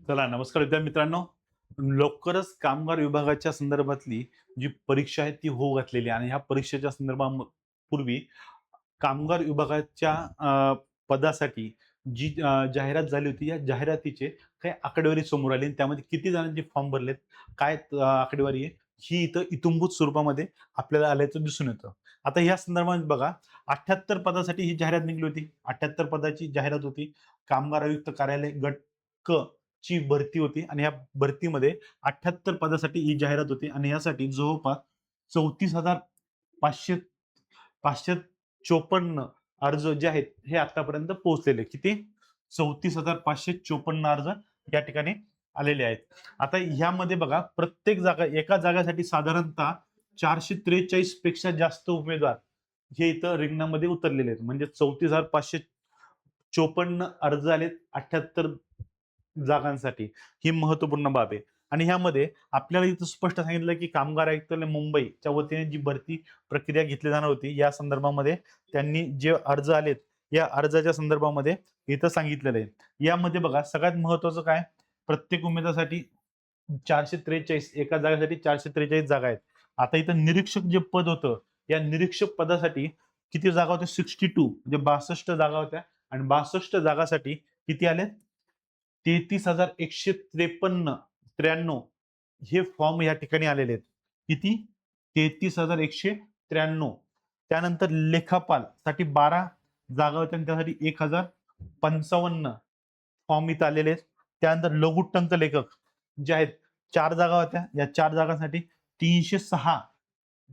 चला नमस्कार विद्यार्थी मित्रांनो. लवकरच कामगार विभागाच्या संदर्भातली जी परीक्षा आहे ती होऊ घातलेली आहे आणि ह्या परीक्षेच्या पूर्वी कामगार विभागाच्या पदासाठी जी जाहिरात झाली होती, या जाहिरातीचे काही आकडेवारी समोर आली आणि त्यामध्ये किती जणांचे फॉर्म भरलेत, काय आकडेवारी आहे, ही इथं इत्थंभूत स्वरूपामध्ये आपल्याला आल्याचं दिसून येतं. आता या संदर्भात बघा, 78 पदासाठी ही जाहिरात निघाली होती. 78 पदाची जाहिरात होती. कामगार आयुक्त कार्यालय गट क ची भरती होती आणि या भरतीमध्ये 78 पदासाठी ही जाहिरात होती आणि यासाठी जवळपास 34,500 554 अर्ज जे आहेत हे आतापर्यंत पोहोचलेले. किती? 34,554 अर्ज या ठिकाणी आलेले आहेत. आता ह्यामध्ये बघा, प्रत्येक जागा एका जागेसाठी साधारणतः 443 पेक्षा जास्त उमेदवार हे इथं रिंगणामध्ये उतरलेले आहेत. म्हणजे 34,554 अर्ज आलेत 78 जागांसाठी. ही महत्त्वपूर्ण बाब आहे. आणि ह्यामध्ये आपल्याला इथं स्पष्ट सांगितलं की कामगार आयुक्तालय मुंबईच्या वतीने जी भरती प्रक्रिया घेतली जाणार होती, या संदर्भामध्ये त्यांनी जे अर्ज आलेत, या अर्जाच्या संदर्भामध्ये इथं सांगितलेलं आहे. यामध्ये बघा, सगळ्यात महत्त्वाचं काय, प्रत्येक उमेदवारासाठी 443 एका जागेसाठी 443 जागा आहेत. आता इथं निरीक्षक जे पद होतं, या निरीक्षक पदासाठी किती जागा होत्या? 62 म्हणजे 62 जागा होत्या आणि 62 जागासाठी किती आले? 33,153 हे फॉर्म या ठिकाणी आलेले आहेत. किती? 33,193. त्यानंतर लेखापाल साठी 12 जागा होत्या आणि त्यासाठी 1,055 फॉर्म इथं आलेले आहेत. त्यानंतर लघुटंक लेखक जे आहेत 4 जागा होत्या. या 4 जागांसाठी 306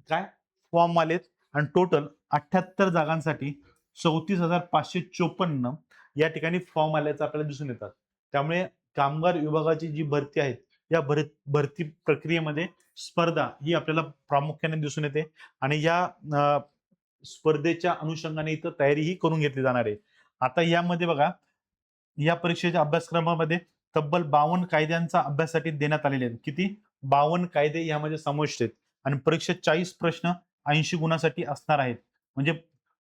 काय फॉर्म आलेत आणि टोटल 78 जागांसाठी 34,554 या ठिकाणी फॉर्म आल्याचं आपल्याला दिसून येतात. त्यामुळे कामगार विभागाची जी भरती आहे, या भरती प्रक्रियेमध्ये स्पर्धा ही आपल्याला प्रामुख्याने दिसून येते आणि या स्पर्धेच्या अनुषंगाने इथं तयारी ही करून घेतली जाणार आहे. आता यामध्ये बघा, या परीक्षेच्या अभ्यासक्रमामध्ये तब्बल 52 कायद्यांचा अभ्यासासाठी देण्यात आलेले आहेत. किती? 52 कायदे यामध्ये समाविष्ट आहेत आणि परीक्षेत 40 प्रश्न 80 गुणांसाठी असणार आहेत. म्हणजे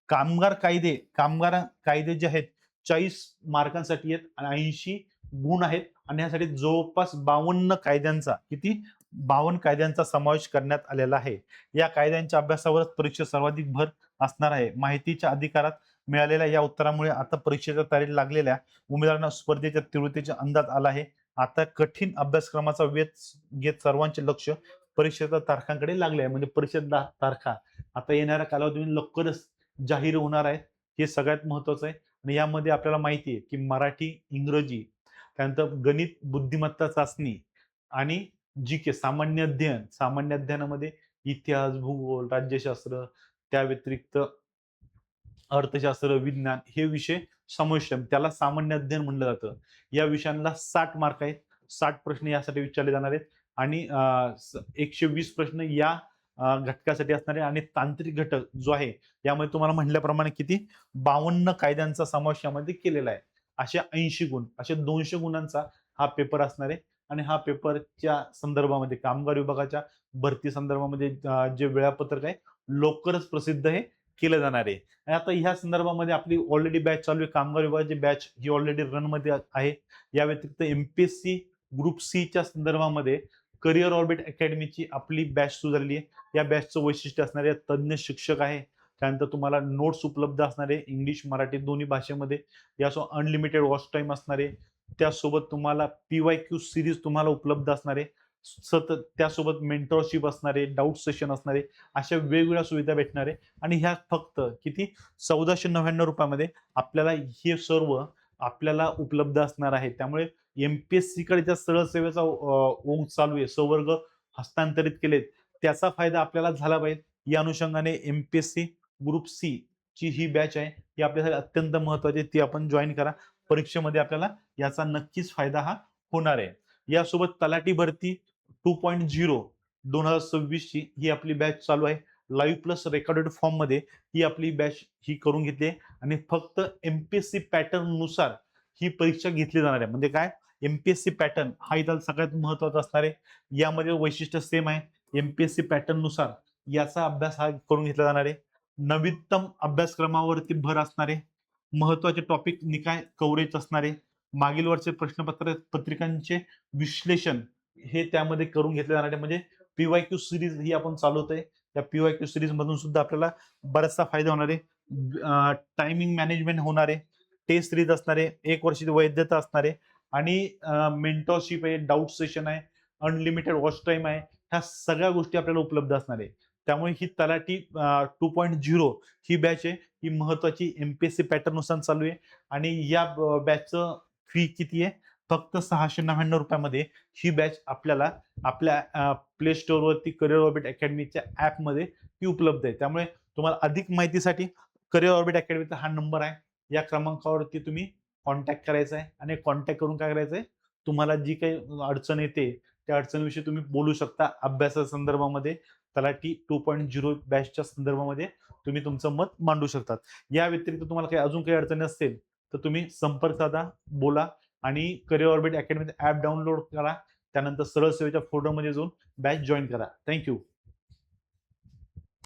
कामगार कायदे जे आहेत 40 मार्कांसाठी आहेत आणि 80 गुण आहेत आणि यासाठी जवळपास 52 कायद्यांचा किती? 52 कायद्यांचा समावेश करण्यात आलेला आहे. या कायद्यांच्या अभ्यासावरच परीक्षेत सर्वाधिक भर असणार आहे. माहितीच्या अधिकारात मिळालेल्या या उत्तरामुळे आता परीक्षेच्या तयारीला लागलेल्या उमेदवारांना स्पर्धेच्या तीव्रतेचा अंदाज आला आहे. आता कठीण अभ्यासक्रमाचा वेध घेत सर्वांचे लक्ष परीक्षेच्या तारखांकडे लागले आहे. म्हणजे परीक्षेच्या तारखा आता येणाऱ्या कालावधीमध्ये लवकरच जाहीर होणार आहेत. हे सगळ्यात महत्वाचं आहे आणि यामध्ये आपल्याला माहिती आहे की मराठी, इंग्रजी, त्यानंतर गणित, बुद्धिमत्ता चाचणी आणि जी सामान्य अध्ययनामध्ये इतिहास, भूगोल, राज्यशास्त्र, त्या व्यतिरिक्त अर्थशास्त्र, विज्ञान हे विषय समाविष्ट आहेत. त्याला सामान्य अध्ययन म्हणलं जातं. या विषयांना 60 मार्क आहेत. 60 प्रश्न यासाठी विचारले जाणार आहेत आणि 120 प्रश्न या घटकासाठी असणार आहे आणि तांत्रिक घटक जो आहे, यामध्ये तुम्हाला म्हटल्याप्रमाणे किती? 52 कायद्यांचा समावेश यामध्ये केलेला आहे. असे 80 गुण, असे 200 गुणांचा हा पेपर असणार आहे आणि हा पेपरच्या संदर्भामध्ये कामगार विभागाच्या भरती संदर्भामध्ये जे वेळापत्रक आहे, लवकरच प्रसिद्ध हे केलं जाणार आहे. आणि आता ह्या संदर्भामध्ये आपली ऑलरेडी बॅच चालू आहे. कामगार विभागाची बॅच ही ऑलरेडी रनमध्ये आहे. या व्यतिरिक्त एमपीएससी ग्रुप सीच्या संदर्भामध्ये करिअर ऑर्बिट अकॅडमीची आपली बॅच सुरू झालेली आहे. या बॅचचं वैशिष्ट्य असणार आहे, तज्ञ शिक्षक आहे. त्यानंतर तुम्हाला नोट्स उपलब्ध असणार आहे इंग्लिश, मराठी दोन्ही भाषेमध्ये. यासोबत अनलिमिटेड वॉच टाईम असणार आहे. त्यासोबत तुम्हाला पीवायक्यू सिरीज तुम्हाला उपलब्ध असणार आहे. सतत त्यासोबत मेंटरशिप असणार आहे, डाऊट सेशन असणार आहे. अशा वेगवेगळ्या सुविधा भेटणार आहे आणि ह्या फक्त किती? ₹1499 आपल्याला हे सर्व आपल्याला उपलब्ध असणार आहे. त्यामुळे एमपीएससी कडे ज्या सरळ सेवेचा ओघ चालू आहे, संवर्ग हस्तांतरित केलेत, त्याचा फायदा आपल्याला झाला पाहिजे. या अनुषंगाने एमपीएससी ग्रुप सी ची ही बॅच आहे, ही आपल्यासाठी अत्यंत महत्वाची आहे. ती आपण जॉइन करा. परीक्षेमध्ये आपल्याला याचा नक्कीच फायदा हा होणार आहे. यासोबत तलाठी भरती 2.0 2026 ची ही आपली बॅच चालू आहे. लाईव्ह प्लस रेकॉर्डेड फॉर्म मध्ये ही आपली बॅच ही करून घेतली आहे आणि फक्त एमपीएससी पॅटर्न नुसार ही परीक्षा घेतली जाणार आहे. म्हणजे काय? एमपीएससी पॅटर्न हा इथं सगळ्यात महत्वाचा असणार आहे. यामध्ये वैशिष्ट्य सेम आहे. एमपीएससी पॅटर्न नुसार याचा अभ्यास हा करून घेतला जाणार आहे. नवीनतम अभ्यासक्रमावरती भर असणार आहे. महत्वाचे टॉपिक निकाय कव्हरेज असणार आहे. मागील वर्षी पत्रिकांचे विश्लेषण हे त्यामध्ये करून घेतले जाणार आहे. म्हणजे पीवायक्यू सिरीज ही आपण चालवतोय. त्या पीवायक्यू सिरीज मधून सुद्धा आपल्याला बराचसा फायदा होणार आहे. टायमिंग मॅनेजमेंट होणार आहे. टेस्ट सिरीज असणार आहे. 1 वर्षाची वैधता असणार आहे आणि मेंटरशिप आहे, डाऊट सेशन आहे, अनलिमिटेड वॉच टाईम आहे. ह्या सगळ्या गोष्टी आपल्याला उपलब्ध असणार आहे. त्यामुळे ही तलाठी 2.0 ही बॅच आहे. ही महत्वाची एमपीएससी पॅटर्न नुसार चालू आहे आणि या बॅचचं फी किती आहे? फक्त ₹699 मध्ये ही बॅच आपल्याला आपल्या प्ले स्टोअर वरती करिअर ऑर्बिट अकॅडमीच्या ऍपमध्ये ती उपलब्ध आहे. त्यामुळे तुम्हाला अधिक माहितीसाठी करिअर ऑर्बिट अकॅडमीचा हा नंबर आहे. या क्रमांकावरती तुम्ही कॉन्टॅक्ट करायचा आहे आणि कॉन्टॅक्ट करून काय करायचंय, तुम्हाला जी काही अडचण येते त्या अडचणीविषयी तुम्ही बोलू शकता. अभ्यासाच्या संदर्भामध्ये तलाठी 2.0 बॅचच्या संदर्भामध्ये तुम्ही तुमचं मत मांडू शकतात. या व्यतिरिक्त तुम्हाला काही अजून काही अडचणी असतील तर तुम्ही संपर्क साधा, बोला आणि करिअर ऑर्बिट अकॅडमीचं ॲप डाउनलोड करा. त्यानंतर सरळ सेवेच्या फोल्डरमध्ये जाऊन बॅच जॉइन करा. Thank you.